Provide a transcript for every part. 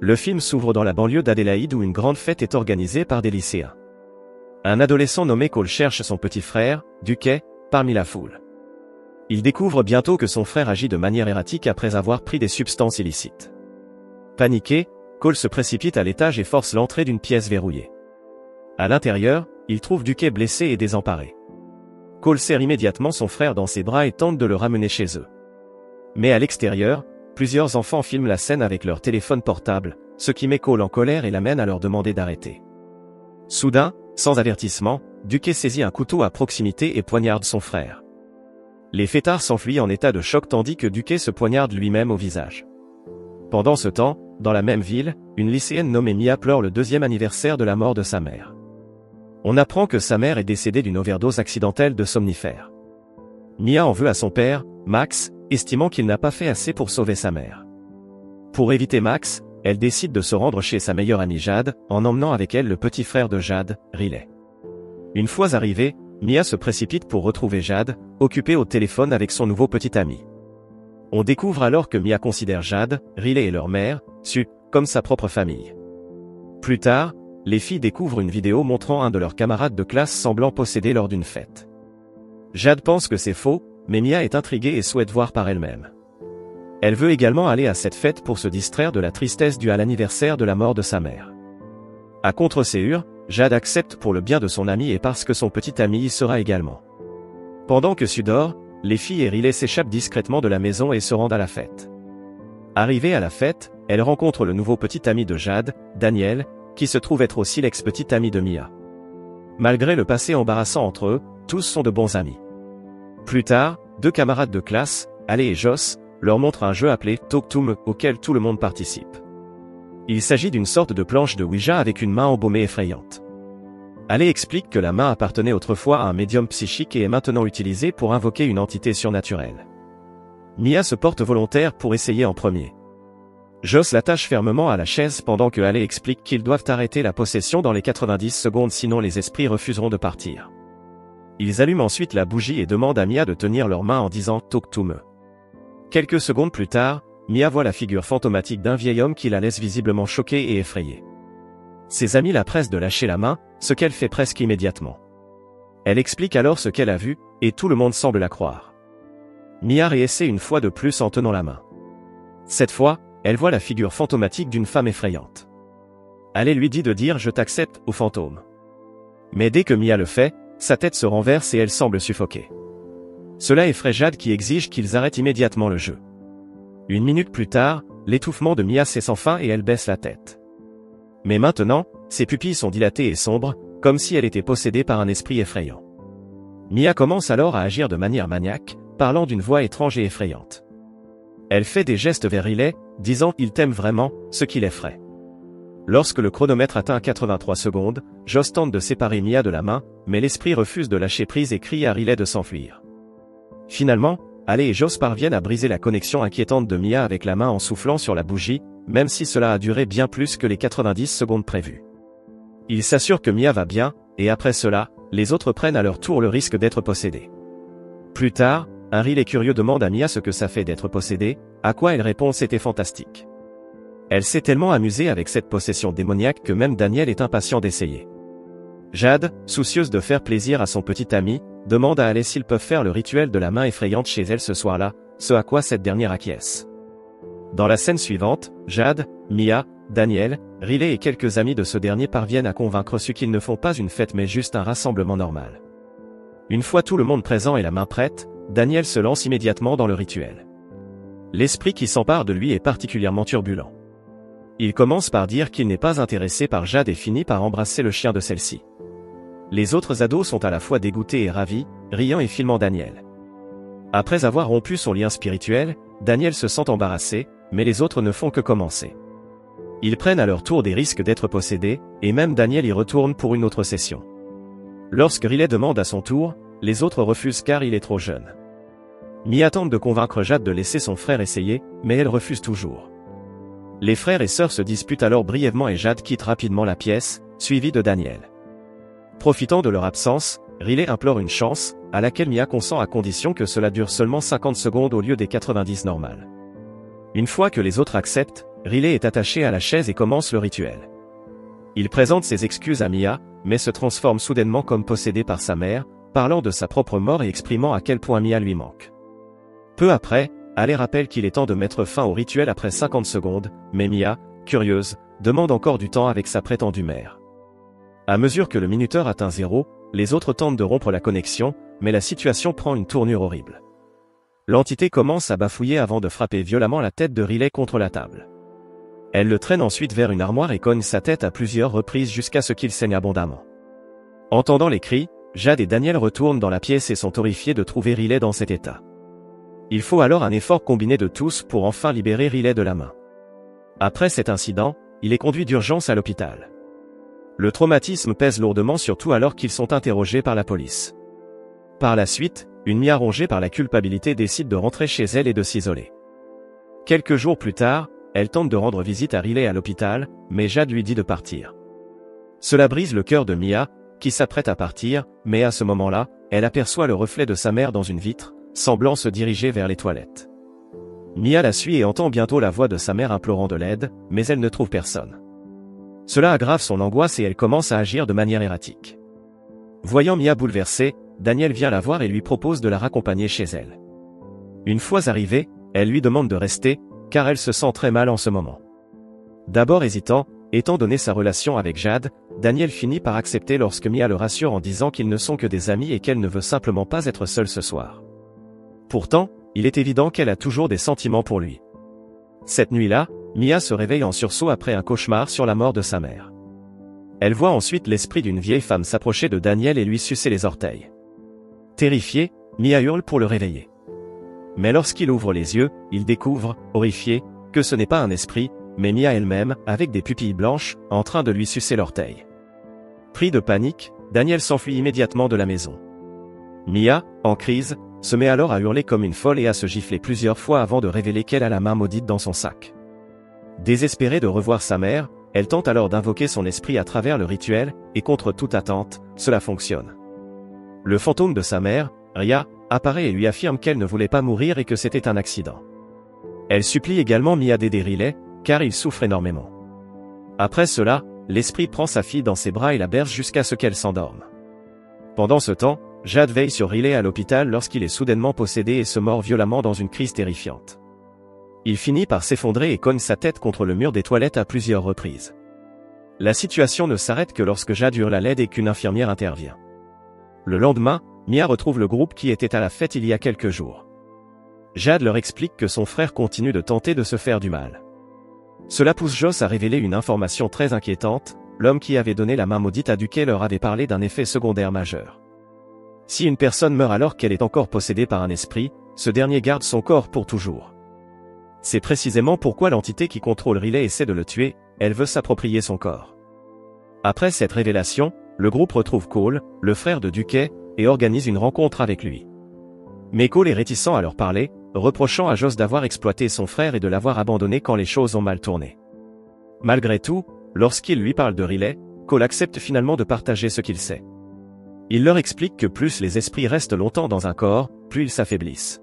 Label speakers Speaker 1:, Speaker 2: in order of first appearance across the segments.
Speaker 1: Le film s'ouvre dans la banlieue d'Adélaïde où une grande fête est organisée par des lycéens. Un adolescent nommé Cole cherche son petit frère, Duquet, parmi la foule. Il découvre bientôt que son frère agit de manière erratique après avoir pris des substances illicites. Paniqué, Cole se précipite à l'étage et force l'entrée d'une pièce verrouillée. À l'intérieur, il trouve Duquet blessé et désemparé. Cole serre immédiatement son frère dans ses bras et tente de le ramener chez eux. Mais à l'extérieur, plusieurs enfants filment la scène avec leur téléphone portable, ce qui met Cole en colère et l'amène à leur demander d'arrêter. Soudain, sans avertissement, Duquet saisit un couteau à proximité et poignarde son frère. Les fêtards s'enfuient en état de choc tandis que Duquet se poignarde lui-même au visage. Pendant ce temps, dans la même ville, une lycéenne nommée Mia pleure le 2e anniversaire de la mort de sa mère. On apprend que sa mère est décédée d'une overdose accidentelle de somnifères. Mia en veut à son père, Max, estimant qu'il n'a pas fait assez pour sauver sa mère. Pour éviter Max, elle décide de se rendre chez sa meilleure amie Jade, en emmenant avec elle le petit frère de Jade, Riley. Une fois arrivée, Mia se précipite pour retrouver Jade, occupée au téléphone avec son nouveau petit ami. On découvre alors que Mia considère Jade, Riley et leur mère, comme sa propre famille. Plus tard, les filles découvrent une vidéo montrant un de leurs camarades de classe semblant possédé lors d'une fête. Jade pense que c'est faux, mais Mia est intriguée et souhaite voir par elle-même. Elle veut également aller à cette fête pour se distraire de la tristesse due à l'anniversaire de la mort de sa mère. À contre-séure, Jade accepte pour le bien de son ami et parce que son petit ami y sera également. Pendant que Sudor, les filles et Riley s'échappent discrètement de la maison et se rendent à la fête. Arrivée à la fête, elle rencontre le nouveau petit ami de Jade, Daniel, qui se trouve être aussi l'ex-petit ami de Mia. Malgré le passé embarrassant entre eux, tous sont de bons amis. Plus tard, 2 camarades de classe, Ale et Joss, leur montrent un jeu appelé Talk to Me auquel tout le monde participe. Il s'agit d'une sorte de planche de Ouija avec une main embaumée effrayante. Ale explique que la main appartenait autrefois à un médium psychique et est maintenant utilisée pour invoquer une entité surnaturelle. Mia se porte volontaire pour essayer en premier. Joss l'attache fermement à la chaise pendant que Ale explique qu'ils doivent arrêter la possession dans les 90 secondes sinon les esprits refuseront de partir. Ils allument ensuite la bougie et demandent à Mia de tenir leurs mains en disant « Talk to me ». Quelques secondes plus tard, Mia voit la figure fantomatique d'un vieil homme qui la laisse visiblement choquée et effrayée. Ses amis la pressent de lâcher la main, ce qu'elle fait presque immédiatement. Elle explique alors ce qu'elle a vu, et tout le monde semble la croire. Mia réessaie une fois de plus en tenant la main. Cette fois, elle voit la figure fantomatique d'une femme effrayante. Ale lui dit de dire « Je t'accepte » au fantôme. Mais dès que Mia le fait, sa tête se renverse et elle semble suffoquer. Cela effraie Jade qui exige qu'ils arrêtent immédiatement le jeu. Une minute plus tard, l'étouffement de Mia cesse enfin et elle baisse la tête. Mais maintenant, ses pupilles sont dilatées et sombres, comme si elle était possédée par un esprit effrayant. Mia commence alors à agir de manière maniaque, parlant d'une voix étrange et effrayante. Elle fait des gestes vers Riley, disant « Il t'aime vraiment », ce qui l'effraie. Lorsque le chronomètre atteint 83 secondes, Joss tente de séparer Mia de la main, mais l'esprit refuse de lâcher prise et crie à Riley de s'enfuir. Finalement, Ale et Joss parviennent à briser la connexion inquiétante de Mia avec la main en soufflant sur la bougie, même si cela a duré bien plus que les 90 secondes prévues. Ils s'assurent que Mia va bien, et après cela, les autres prennent à leur tour le risque d'être possédés. Plus tard, un Riley curieux demande à Mia ce que ça fait d'être possédée, à quoi elle répond « C'était fantastique ». Elle s'est tellement amusée avec cette possession démoniaque que même Daniel est impatient d'essayer. Jade, soucieuse de faire plaisir à son petit ami, demande à Ale s'ils peuvent faire le rituel de la main effrayante chez elle ce soir-là, ce à quoi cette dernière acquiesce. Dans la scène suivante, Jade, Mia, Daniel, Riley et quelques amis de ce dernier parviennent à convaincre ceux qu'ils ne font pas une fête mais juste un rassemblement normal. Une fois tout le monde présent et la main prête, Daniel se lance immédiatement dans le rituel. L'esprit qui s'empare de lui est particulièrement turbulent. Il commence par dire qu'il n'est pas intéressé par Jade et finit par embrasser le chien de celle-ci. Les autres ados sont à la fois dégoûtés et ravis, riant et filmant Daniel. Après avoir rompu son lien spirituel, Daniel se sent embarrassé, mais les autres ne font que commencer. Ils prennent à leur tour des risques d'être possédés, et même Daniel y retourne pour une autre session. Lorsque Riley demande à son tour, les autres refusent car il est trop jeune. Mia tente de convaincre Jade de laisser son frère essayer, mais elle refuse toujours. Les frères et sœurs se disputent alors brièvement et Jade quitte rapidement la pièce, suivie de Daniel. Profitant de leur absence, Riley implore une chance, à laquelle Mia consent à condition que cela dure seulement 50 secondes au lieu des 90 normales. Une fois que les autres acceptent, Riley est attaché à la chaise et commence le rituel. Il présente ses excuses à Mia, mais se transforme soudainement comme possédé par sa mère, parlant de sa propre mort et exprimant à quel point Mia lui manque. Peu après, Haley rappelle qu'il est temps de mettre fin au rituel après 50 secondes, mais Mia, curieuse, demande encore du temps avec sa prétendue mère. À mesure que le minuteur atteint 0, les autres tentent de rompre la connexion, mais la situation prend une tournure horrible. L'entité commence à bafouiller avant de frapper violemment la tête de Riley contre la table. Elle le traîne ensuite vers une armoire et cogne sa tête à plusieurs reprises jusqu'à ce qu'il saigne abondamment. Entendant les cris, Jade et Daniel retournent dans la pièce et sont horrifiés de trouver Riley dans cet état. Il faut alors un effort combiné de tous pour enfin libérer Riley de la main. Après cet incident, il est conduit d'urgence à l'hôpital. Le traumatisme pèse lourdement surtout alors qu'ils sont interrogés par la police. Par la suite, une Mia rongée par la culpabilité décide de rentrer chez elle et de s'isoler. Quelques jours plus tard, elle tente de rendre visite à Riley à l'hôpital, mais Jade lui dit de partir. Cela brise le cœur de Mia, qui s'apprête à partir, mais à ce moment-là, elle aperçoit le reflet de sa mère dans une vitre, semblant se diriger vers les toilettes. Mia la suit et entend bientôt la voix de sa mère implorant de l'aide, mais elle ne trouve personne. Cela aggrave son angoisse et elle commence à agir de manière erratique. Voyant Mia bouleversée, Daniel vient la voir et lui propose de la raccompagner chez elle. Une fois arrivée, elle lui demande de rester, car elle se sent très mal en ce moment. D'abord hésitant, étant donné sa relation avec Jade, Daniel finit par accepter lorsque Mia le rassure en disant qu'ils ne sont que des amis et qu'elle ne veut simplement pas être seule ce soir. Pourtant, il est évident qu'elle a toujours des sentiments pour lui. Cette nuit-là, Mia se réveille en sursaut après un cauchemar sur la mort de sa mère. Elle voit ensuite l'esprit d'une vieille femme s'approcher de Daniel et lui sucer les orteils. Terrifiée, Mia hurle pour le réveiller. Mais lorsqu'il ouvre les yeux, il découvre, horrifié, que ce n'est pas un esprit, mais Mia elle-même, avec des pupilles blanches, en train de lui sucer l'orteil. Pris de panique, Daniel s'enfuit immédiatement de la maison. Mia, en crise, se met alors à hurler comme une folle et à se gifler plusieurs fois avant de révéler qu'elle a la main maudite dans son sac. Désespérée de revoir sa mère, elle tente alors d'invoquer son esprit à travers le rituel, et contre toute attente, cela fonctionne. Le fantôme de sa mère, Ria, apparaît et lui affirme qu'elle ne voulait pas mourir et que c'était un accident. Elle supplie également Mia d'aider Riley, car il souffre énormément. Après cela, l'esprit prend sa fille dans ses bras et la berce jusqu'à ce qu'elle s'endorme. Pendant ce temps, Jade veille sur Riley à l'hôpital lorsqu'il est soudainement possédé et se mord violemment dans une crise terrifiante. Il finit par s'effondrer et cogne sa tête contre le mur des toilettes à plusieurs reprises. La situation ne s'arrête que lorsque Jade hurle à l'aide et qu'une infirmière intervient. Le lendemain, Mia retrouve le groupe qui était à la fête il y a quelques jours. Jade leur explique que son frère continue de tenter de se faire du mal. Cela pousse Joss à révéler une information très inquiétante, l'homme qui avait donné la main maudite à Duquet leur avait parlé d'un effet secondaire majeur. Si une personne meurt alors qu'elle est encore possédée par un esprit, ce dernier garde son corps pour toujours. C'est précisément pourquoi l'entité qui contrôle Riley essaie de le tuer, elle veut s'approprier son corps. Après cette révélation, le groupe retrouve Cole, le frère de Duquet, et organise une rencontre avec lui. Mais Cole est réticent à leur parler, reprochant à Joss d'avoir exploité son frère et de l'avoir abandonné quand les choses ont mal tourné. Malgré tout, lorsqu'il lui parle de Riley, Cole accepte finalement de partager ce qu'il sait. Il leur explique que plus les esprits restent longtemps dans un corps, plus ils s'affaiblissent.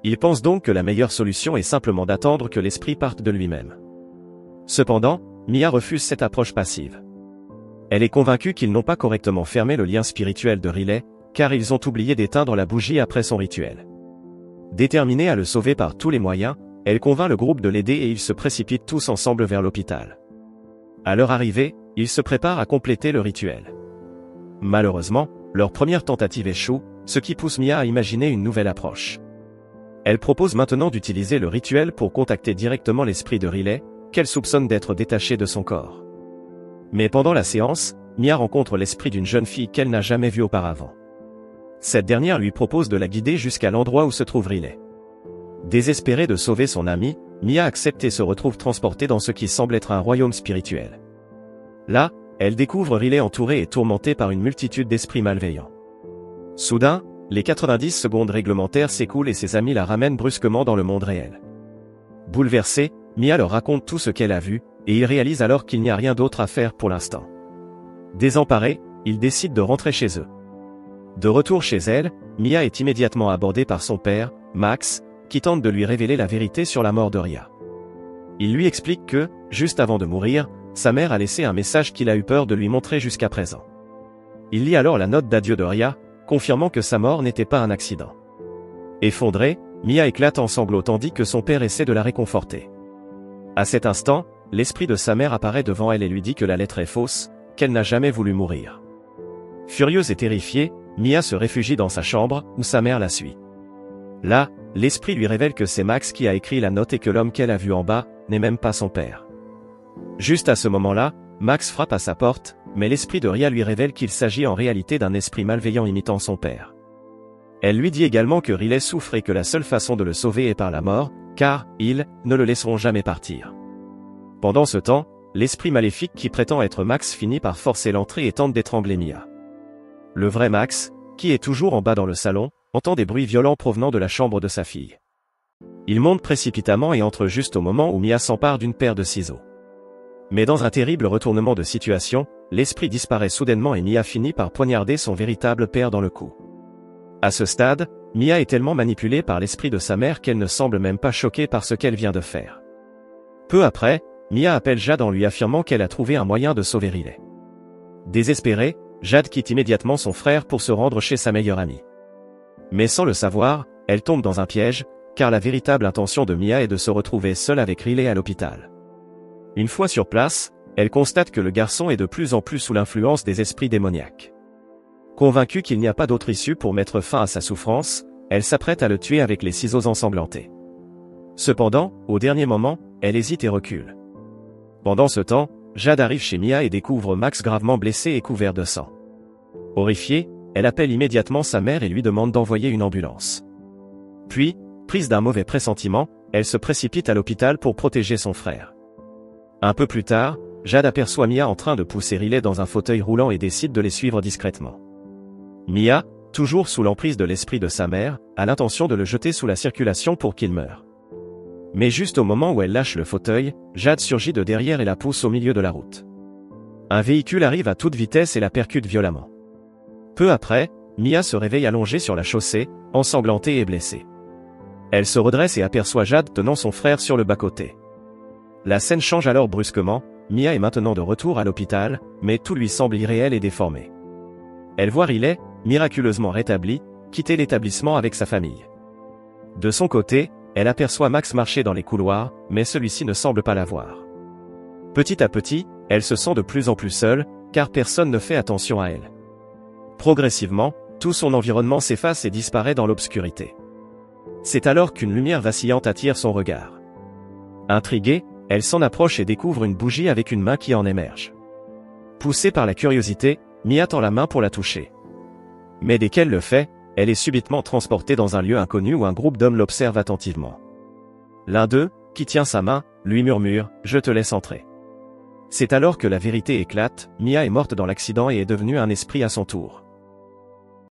Speaker 1: Il pense donc que la meilleure solution est simplement d'attendre que l'esprit parte de lui-même. Cependant, Mia refuse cette approche passive. Elle est convaincue qu'ils n'ont pas correctement fermé le lien spirituel de Riley, car ils ont oublié d'éteindre la bougie après son rituel. Déterminée à le sauver par tous les moyens, elle convainc le groupe de l'aider et ils se précipitent tous ensemble vers l'hôpital. À leur arrivée, ils se préparent à compléter le rituel. Malheureusement, leur première tentative échoue, ce qui pousse Mia à imaginer une nouvelle approche. Elle propose maintenant d'utiliser le rituel pour contacter directement l'esprit de Riley, qu'elle soupçonne d'être détaché de son corps. Mais pendant la séance, Mia rencontre l'esprit d'une jeune fille qu'elle n'a jamais vue auparavant. Cette dernière lui propose de la guider jusqu'à l'endroit où se trouve Riley. Désespérée de sauver son amie, Mia accepte et se retrouve transportée dans ce qui semble être un royaume spirituel. Là, elle découvre Riley entouré et tourmenté par une multitude d'esprits malveillants. Soudain, les 90 secondes réglementaires s'écoulent et ses amis la ramènent brusquement dans le monde réel. Bouleversée, Mia leur raconte tout ce qu'elle a vu, et ils réalisent alors qu'il n'y a rien d'autre à faire pour l'instant. Désemparés, ils décident de rentrer chez eux. De retour chez elle, Mia est immédiatement abordée par son père, Max, qui tente de lui révéler la vérité sur la mort de Ria. Il lui explique que, juste avant de mourir, sa mère a laissé un message qu'il a eu peur de lui montrer jusqu'à présent. Il lit alors la note d'adieu de Ria, confirmant que sa mort n'était pas un accident. Effondrée, Mia éclate en sanglots tandis que son père essaie de la réconforter. À cet instant, l'esprit de sa mère apparaît devant elle et lui dit que la lettre est fausse, qu'elle n'a jamais voulu mourir. Furieuse et terrifiée, Mia se réfugie dans sa chambre, où sa mère la suit. Là, l'esprit lui révèle que c'est Max qui a écrit la note et que l'homme qu'elle a vu en bas, n'est même pas son père. Juste à ce moment-là, Max frappe à sa porte, mais l'esprit de Ria lui révèle qu'il s'agit en réalité d'un esprit malveillant imitant son père. Elle lui dit également que Riley souffre et que la seule façon de le sauver est par la mort, car, ils, ne le laisseront jamais partir. Pendant ce temps, l'esprit maléfique qui prétend être Max finit par forcer l'entrée et tente d'étrangler Mia. Le vrai Max, qui est toujours en bas dans le salon, entend des bruits violents provenant de la chambre de sa fille. Il monte précipitamment et entre juste au moment où Mia s'empare d'une paire de ciseaux. Mais dans un terrible retournement de situation, l'esprit disparaît soudainement et Mia finit par poignarder son véritable père dans le cou. À ce stade, Mia est tellement manipulée par l'esprit de sa mère qu'elle ne semble même pas choquée par ce qu'elle vient de faire. Peu après, Mia appelle Jade en lui affirmant qu'elle a trouvé un moyen de sauver Riley. Désespérée, Jade quitte immédiatement son frère pour se rendre chez sa meilleure amie. Mais sans le savoir, elle tombe dans un piège, car la véritable intention de Mia est de se retrouver seule avec Riley à l'hôpital. Une fois sur place, elle constate que le garçon est de plus en plus sous l'influence des esprits démoniaques. Convaincue qu'il n'y a pas d'autre issue pour mettre fin à sa souffrance, elle s'apprête à le tuer avec les ciseaux ensanglantés. Cependant, au dernier moment, elle hésite et recule. Pendant ce temps, Jade arrive chez Mia et découvre Max gravement blessé et couvert de sang. Horrifiée, elle appelle immédiatement sa mère et lui demande d'envoyer une ambulance. Puis, prise d'un mauvais pressentiment, elle se précipite à l'hôpital pour protéger son frère. Un peu plus tard, Jade aperçoit Mia en train de pousser Riley dans un fauteuil roulant et décide de les suivre discrètement. Mia, toujours sous l'emprise de l'esprit de sa mère, a l'intention de le jeter sous la circulation pour qu'il meure. Mais juste au moment où elle lâche le fauteuil, Jade surgit de derrière et la pousse au milieu de la route. Un véhicule arrive à toute vitesse et la percute violemment. Peu après, Mia se réveille allongée sur la chaussée, ensanglantée et blessée. Elle se redresse et aperçoit Jade tenant son frère sur le bas-côté. La scène change alors brusquement, Mia est maintenant de retour à l'hôpital, mais tout lui semble irréel et déformé. Elle voit Riley, miraculeusement rétabli, quitter l'établissement avec sa famille. De son côté, elle aperçoit Max marcher dans les couloirs, mais celui-ci ne semble pas la voir. Petit à petit, elle se sent de plus en plus seule, car personne ne fait attention à elle. Progressivement, tout son environnement s'efface et disparaît dans l'obscurité. C'est alors qu'une lumière vacillante attire son regard. Intriguée, elle s'en approche et découvre une bougie avec une main qui en émerge. Poussée par la curiosité, Mia tend la main pour la toucher. Mais dès qu'elle le fait, elle est subitement transportée dans un lieu inconnu où un groupe d'hommes l'observe attentivement. L'un d'eux, qui tient sa main, lui murmure « Je te laisse entrer ». C'est alors que la vérité éclate, Mia est morte dans l'accident et est devenue un esprit à son tour.